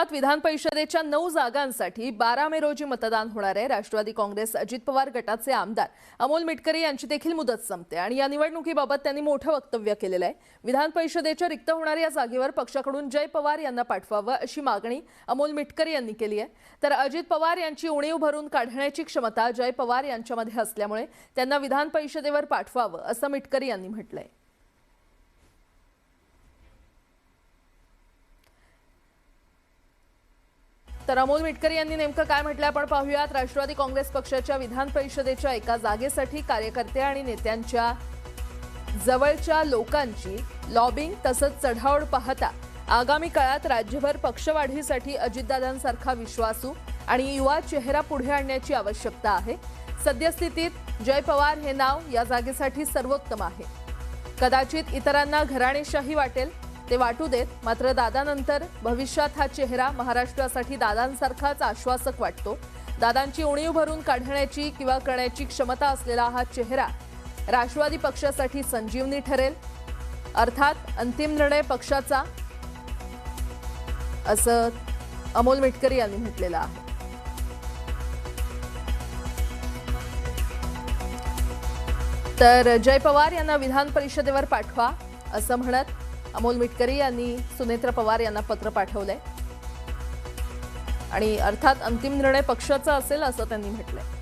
राज्यात विधान परिषदेच्या 9 जागांसाठी 12 मे रोजी मतदान होणार आहे। राष्ट्रवादी काँग्रेस अजित पवार गटाचे आमदार अमोल मिटकरी यांची देखील मुदत संपते आणि या निवडणुकीबाबत त्यांनी मोठं वक्तव्य केलेलं आहे। विधान परिषदेच्या रिक्त होणाऱ्या जागेवर पक्षाकडून जय पवार यांना पाठवावं अशी मागणी अमोल मिटकरी यांनी केली आहे। तर अजित पवार यांची उणीव भरून काढण्याची क्षमता जय पवार यांच्यामध्ये असल्यामुळे त्यांना विधान परिषदेवर पाठवावं असं मिटकरी यांनी म्हटलंय। तर अमोल मिटकरी यांनी नेमकं काय म्हटलं आपण पाहूयात। राष्ट्रवादी काँग्रेस पक्षाच्या विधान परिषदेच्या एका जागेसाठी कार्यकर्ते आणि नेत्यांच्या जवळच्या लोकांची लॉबिंग तसंच चढाओढ पाहता आगामी काळात राज्यभर पक्षवाढीसाठी अजितदादांसारखा विश्वासू आणि युवा चेहरा पुढे आणण्याची आवश्यकता आहे। सद्यस्थितीत जय पवार हे नाव या जागेसाठी सर्वोत्तम आहे। कदाचित इतरांना घराणेशाही वाटेल, ते वाटू देत, मात्र दादानंतर भविष्यात हा चेहरा महाराष्ट्रासाठी दादांसारखाच आश्वासक वाटतो। दादांची उणीव भरून काढण्याची किंवा करण्याची क्षमता असलेला हा चेहरा राष्ट्रवादी पक्षासाठी संजीवनी ठरेल। अर्थात अंतिम निर्णय पक्षाचा, असं अमोल मिटकरी यांनी म्हटलेलं आहे। तर जय पवार यांना विधान परिषदेवर पाठवा असं म्हणत अमोल मिटकरी यांनी सुनेत्र पवार यांना पत्र पाठवलंय आणि अर्थात अंतिम निर्णय पक्षाचा असेल असं त्यांनी म्हटलंय।